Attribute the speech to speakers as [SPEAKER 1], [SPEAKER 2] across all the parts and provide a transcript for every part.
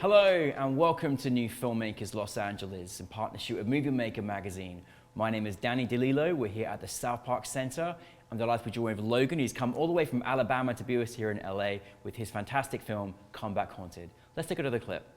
[SPEAKER 1] Hello and welcome to New Filmmakers Los Angeles in partnership with Movie Maker magazine. My name is Danny DeLillo. We're here at the South Park Center. I'm delighted to be joined with Logan, who's come all the way from Alabama to be with us here in LA with his fantastic film, Come Back Haunted. Let's take a look at the clip.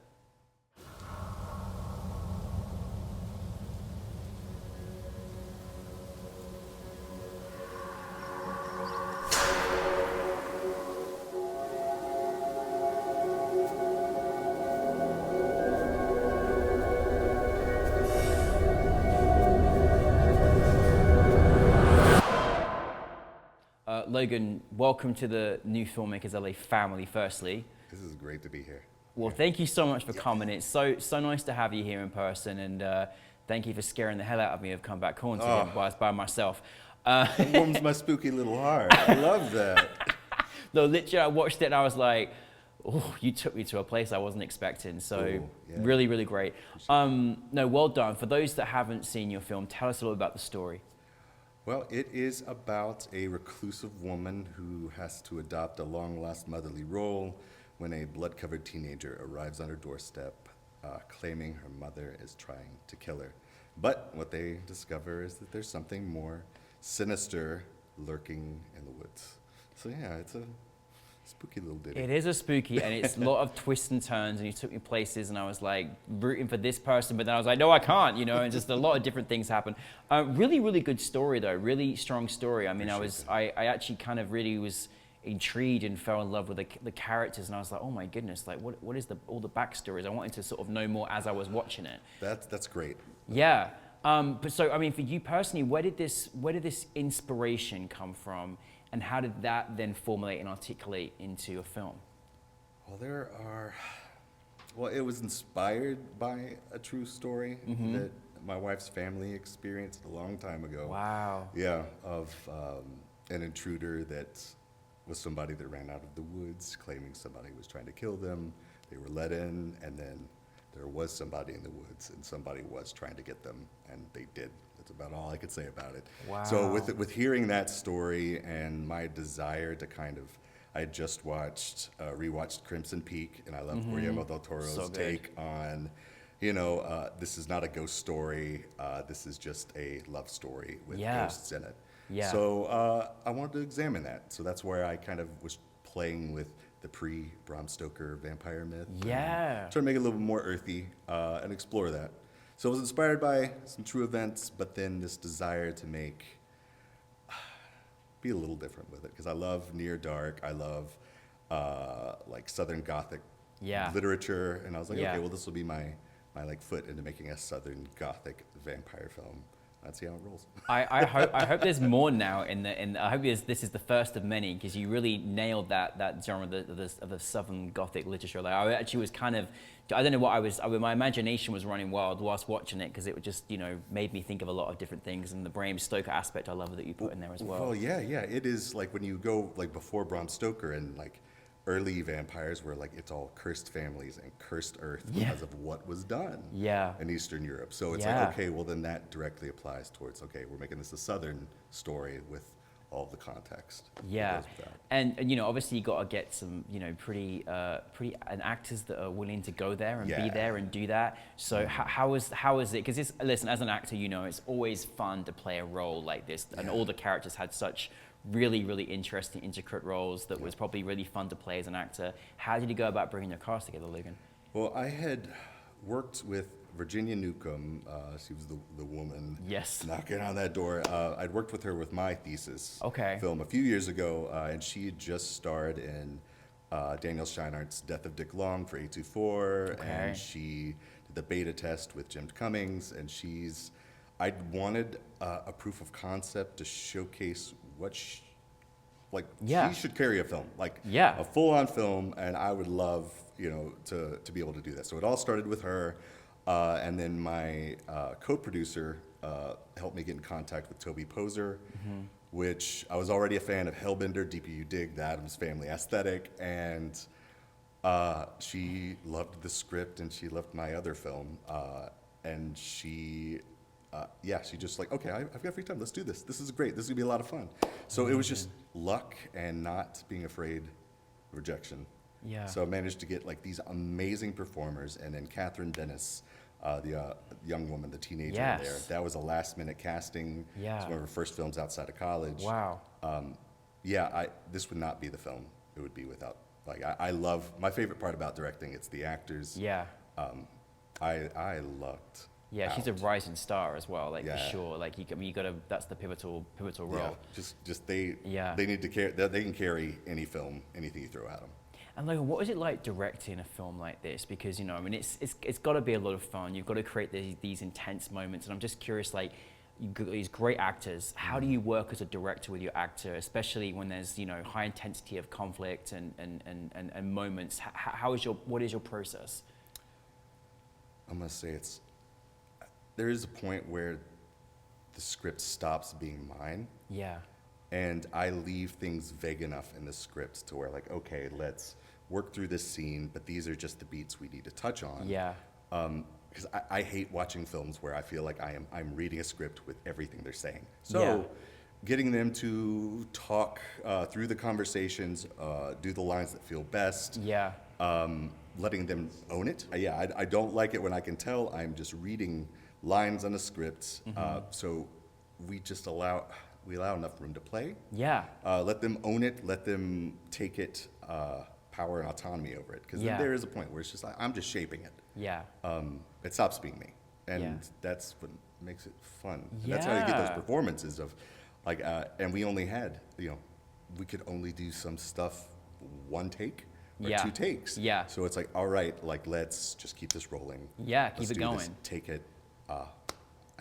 [SPEAKER 1] Logan, welcome to the New Filmmakers LA family, firstly.
[SPEAKER 2] This is great to be here.
[SPEAKER 1] Well, thank you so much for coming. It's so nice to have you here in person, and thank you for scaring the hell out of me of Come Back Haunted while I was by myself.
[SPEAKER 2] It warms my spooky little heart. I love that.
[SPEAKER 1] No, literally, I watched it and I was like, oh, you took me to a place I wasn't expecting. So
[SPEAKER 2] yeah.
[SPEAKER 1] really great. No, well done. For those that haven't seen your film, tell us a little about the story.
[SPEAKER 2] Well, it is about a reclusive woman who has to adopt a long-lost motherly role when a blood-covered teenager arrives on her doorstep, claiming her mother is trying to kill her. But what they discover is that there's something more sinister lurking in the woods. So yeah, it's a spooky little ditty.
[SPEAKER 1] It is a spooky, and it's a lot of twists and turns, and you took me places, and I was like rooting for this person, but then I was like, no, I can't, you know, and just a lot of different things happen. Really good story though, really strong story. I mean, I actually kind of really was intrigued and fell in love with the characters, and I was like, oh my goodness, like what is all the backstories? I wanted to sort of know more as I was watching it.
[SPEAKER 2] That's great.
[SPEAKER 1] Yeah. But so, I mean, for you personally, where did this inspiration come from? And how did that then formulate and articulate into a film?
[SPEAKER 2] Well, it was inspired by a true story that my wife's family experienced a long time ago.
[SPEAKER 1] Wow.
[SPEAKER 2] Yeah, of an intruder that was somebody that ran out of the woods, claiming somebody was trying to kill them. They were let in, and then there was somebody in the woods, and somebody was trying to get them, and they did. That's about all I could say about it.
[SPEAKER 1] Wow.
[SPEAKER 2] So with hearing that story and my desire to I had just rewatched Crimson Peak, and I love Guillermo del Toro's take on, this is not a ghost story, this is just a love story with ghosts in it.
[SPEAKER 1] Yeah.
[SPEAKER 2] So I wanted to examine that. So that's where I kind of was playing with the pre-Bram Stoker vampire myth.
[SPEAKER 1] Yeah.
[SPEAKER 2] Trying to make it a little bit more earthy and explore that. So it was inspired by some true events, but then this desire to be a little different with it, because I love near dark, I love like Southern Gothic literature, and I was like, okay, well, this will be my foot into making a Southern Gothic vampire film. Let's see how it rolls.
[SPEAKER 1] I hope there's more now. I hope this is the first of many, because you really nailed that genre of the Southern Gothic literature. Like, I actually was kind of, I don't know what my imagination was running wild whilst watching it, because it just made me think of a lot of different things, and the Bram Stoker aspect I love that you put in there as well.
[SPEAKER 2] Well, yeah, it is like when you go like before Bram Stoker and like early vampires were like, it's all cursed families and cursed earth because of what was done in Eastern Europe. So it's like, okay, well then that directly applies towards, okay, we're making this a Southern story with all the context.
[SPEAKER 1] Yeah, and obviously you got to get some pretty actors that are willing to go there and be there and do that. So how is it? Because listen, as an actor, it's always fun to play a role like this, and all the characters had such really interesting, intricate roles that was probably really fun to play as an actor. How did you go about bringing your cast together, Logan?
[SPEAKER 2] Well, I had worked with Virginia Newcomb. She was the woman knocking on that door. I'd worked with her with my thesis film a few years ago, and she had just starred in Daniel Scheinart's Death of Dick Long for A24, and she did the beta test with Jim Cummings, and I wanted a proof of concept to showcase what she should carry a film, a full-on film, and I would love, to be able to do that. So it all started with her, and then my co-producer helped me get in contact with Toby Poser, which I was already a fan of Hellbender, Deeper You Dig, the Addams Family aesthetic, and she loved the script and she loved my other film, and she just like, okay, I've got free time, let's do this. This is great, this is gonna be a lot of fun. So it was just luck and not being afraid of rejection.
[SPEAKER 1] Yeah.
[SPEAKER 2] So I managed to get like these amazing performers, and then Catherine Dennis, the young woman, the teenager there. That was a last-minute casting.
[SPEAKER 1] Yeah.
[SPEAKER 2] It's one of her first films outside of college.
[SPEAKER 1] Wow.
[SPEAKER 2] This would not be the film it would be without. Like I love, my favorite part about directing, it's the actors.
[SPEAKER 1] Yeah.
[SPEAKER 2] I lucked.
[SPEAKER 1] Yeah, she's a rising star as well, like for sure. Like you gotta, that's the pivotal role.
[SPEAKER 2] Yeah, just they need to carry. They can carry any film, anything you throw at them.
[SPEAKER 1] And Logan, what is it like directing a film like this? Because I mean, it's got to be a lot of fun. You've got to create these intense moments, and I'm just curious, like, you've got these great actors. How do you work as a director with your actor, especially when there's high intensity of conflict and moments? What is your process?
[SPEAKER 2] I'm gonna say there is a point where the script stops being mine.
[SPEAKER 1] Yeah.
[SPEAKER 2] And I leave things vague enough in the script to where, like, okay, let's work through this scene, but these are just the beats we need to touch on.
[SPEAKER 1] Yeah.
[SPEAKER 2] Because I hate watching films where I feel like I'm reading a script with everything they're saying. So getting them to talk through the conversations, do the lines that feel best.
[SPEAKER 1] Yeah.
[SPEAKER 2] Letting them own it. I don't like it when I can tell I'm just reading lines on a script. So we allow enough room to play.
[SPEAKER 1] Yeah.
[SPEAKER 2] Let them own it. Let them take it, power and autonomy over it. Because there is a point where it's just like, I'm just shaping it.
[SPEAKER 1] Yeah.
[SPEAKER 2] It stops being me. And that's what makes it fun. And that's how you get those performances of, like, and we only had, we could only do some stuff one take or two takes.
[SPEAKER 1] Yeah.
[SPEAKER 2] So it's like, all right, like, let's just keep this rolling.
[SPEAKER 1] Yeah, keep it going.
[SPEAKER 2] Take it,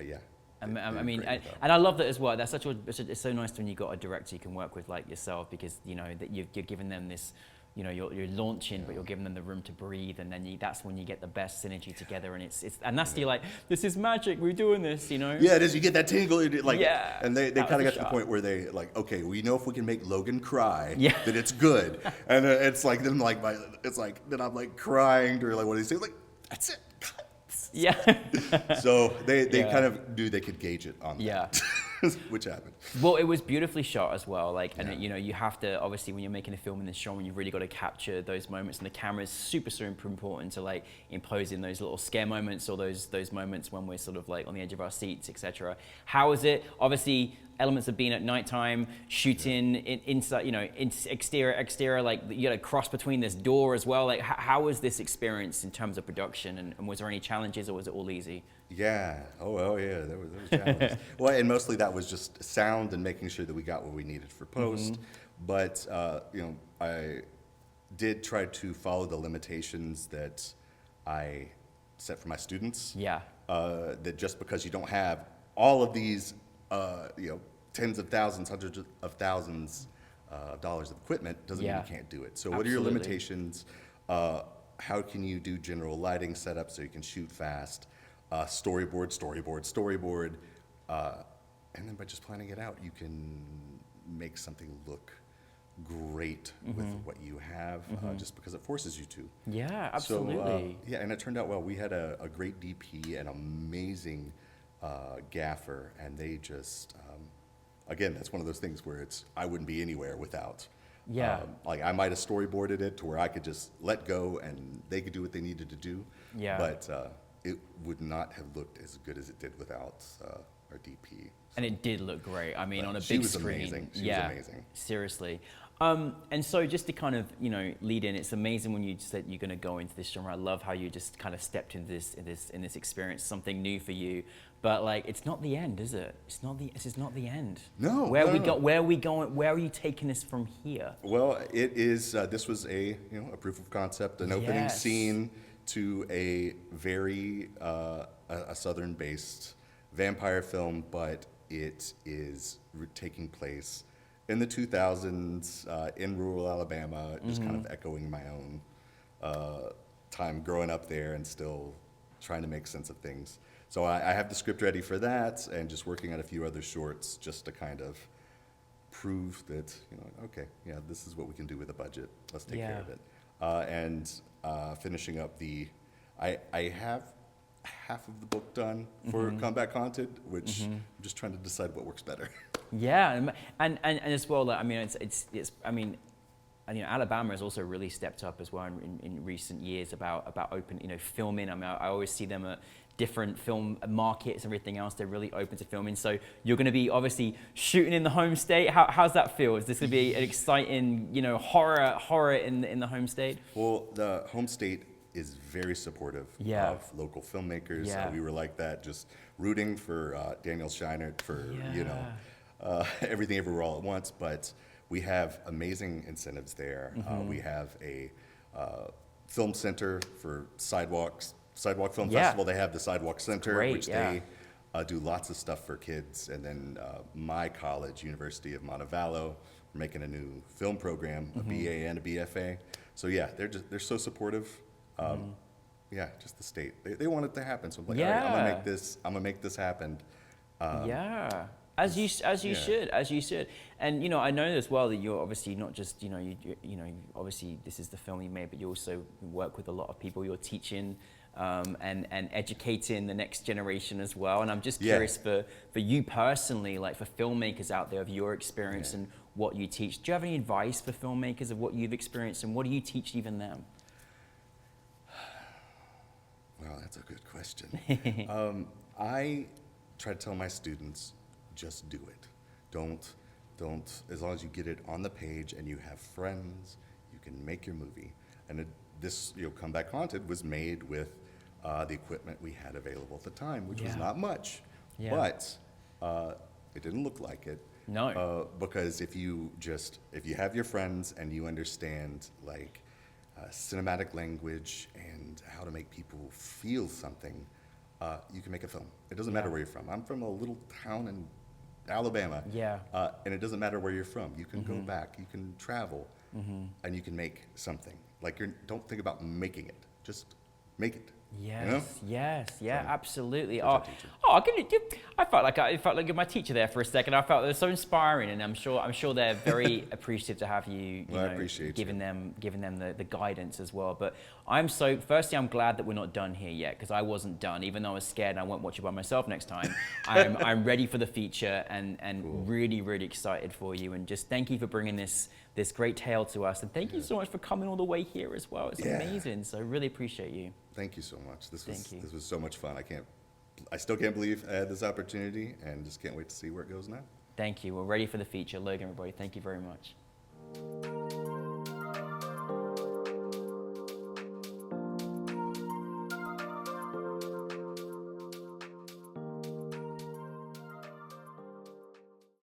[SPEAKER 2] yeah.
[SPEAKER 1] I mean, and I love that as well. That's it's so nice when you got a director you can work with like yourself, because that you're giving them this, you're launching, but you're giving them the room to breathe, and then that's when you get the best synergy together, and and that's you're like, this is magic, we're doing this,
[SPEAKER 2] Yeah, it is. You get that tingle, like, and they kind of got to the point where they like, okay, we know if we can make Logan cry, that it's good, and it's like then like then I'm like crying during like what he's saying, like that's it.
[SPEAKER 1] Yeah.
[SPEAKER 2] So they kind of knew they could gauge it on that, which happened.
[SPEAKER 1] Well, it was beautifully shot as well. Like, and you have to, obviously when you're making a film in this genre, you've really got to capture those moments, and the camera is super important to like impose in those little scare moments, or those moments when we're sort of like on the edge of our seats, etc. How is it? Obviously, elements of being at nighttime, shooting inside, exterior, like you got to cross between this door as well. Like, how was this experience in terms of production, and was there any challenges, or was it all easy?
[SPEAKER 2] Yeah. Oh yeah. There was challenges. Well, and mostly that was just sound and making sure that we got what we needed for post. But I did try to follow the limitations that I set for my students. Yeah. That just because you don't have all of these, tens of thousands, hundreds of thousands dollars of equipment doesn't mean you can't do it. So what are your limitations? How can you do general lighting setup so you can shoot fast? Storyboard, and then by just planning it out, you can make something look great with what you have, just because it forces you to.
[SPEAKER 1] Yeah, absolutely.
[SPEAKER 2] So, and it turned out well. We had a great DP, an amazing gaffer, and they just, again, that's one of those things where I wouldn't be anywhere without. Yeah. Like I might have storyboarded it to where I could just let go and they could do what they needed to do. Yeah. But it would not have looked as good as it did without our DP.
[SPEAKER 1] And it did look great. I mean, on a big screen.
[SPEAKER 2] Amazing. She was amazing.
[SPEAKER 1] Seriously. And so just to kind of, lead in, it's amazing when you said you're going to go into this genre. I love how you just kind of stepped into this experience, something new for you. But like, it's not the end, is it? This is not the end.
[SPEAKER 2] No.
[SPEAKER 1] Where are we going? Where are you taking us from here?
[SPEAKER 2] Well, it is. This was a proof of concept, an opening scene to a very a Southern-based vampire film, but it is taking place in the 2000s in rural Alabama, just kind of echoing my own time growing up there and still trying to make sense of things. So I have the script ready for that, and just working on a few other shorts just to kind of prove that, okay, this is what we can do with a budget. Let's take care of it. And finishing up I have half of the book done for Combat Content, which I'm just trying to decide what works better.
[SPEAKER 1] Yeah, and as well, I mean, it's I mean, and Alabama has also really stepped up as well in recent years about open, filming. I mean, I always see them at different film markets and everything else. They're really open to filming. So you're going to be obviously shooting in the home state. How's that feel? Is this going to be an exciting, horror in the home state?
[SPEAKER 2] Well, the home state is very supportive of local filmmakers. We were like that, just rooting for Daniel Scheinert for Everything Everywhere All at Once. But we have amazing incentives there. We have a film center for Sidewalk Film Festival. They have the Sidewalk Center, which they do lots of stuff for kids. And then my college, University of Montevallo, we're making a new film program, a BA and a BFA. So yeah, they're so supportive. Just the state. They want it to happen. So I'm like, all right, I'm gonna make this happen.
[SPEAKER 1] As you should. And I know as well that you're obviously not just obviously this is the film you made, but you also work with a lot of people. You're teaching and educating the next generation as well. And I'm just curious for you personally, like for filmmakers out there, of your experience and what you teach. Do you have any advice for filmmakers of what you've experienced, and what do you teach even them?
[SPEAKER 2] Well, that's a good question. I try to tell my students, just do it. Don't, as long as you get it on the page and you have friends, you can make your movie. And this, Comeback Haunted was made with the equipment we had available at the time, which was not much, but it didn't look like it.
[SPEAKER 1] No.
[SPEAKER 2] Because if you have your friends and you understand like cinematic language and how to make people feel something, you can make a film. It doesn't matter where you're from. I'm from a little town in Alabama, and it doesn't matter where you're from. You can go back, you can travel, and you can make something. Like, don't think about making it, just make it.
[SPEAKER 1] Absolutely. I felt like you're my teacher there for a second. I felt it was so inspiring, and I'm sure they're very appreciative to have you.
[SPEAKER 2] I appreciate
[SPEAKER 1] giving them the guidance as well. But firstly, I'm glad that we're not done here yet, because I wasn't done, even though I was scared and I won't watch it by myself next time. I'm ready for the feature and cool. really excited for you. And just thank you for bringing this great tale to us, and thank you so much for coming all the way here as well. It's amazing. So really appreciate you.
[SPEAKER 2] Thank you so much. This was so much fun. I still can't believe I had this opportunity, and just can't wait to see where it goes now.
[SPEAKER 1] Thank you. We're ready for the feature. Logan, everybody, thank you very much.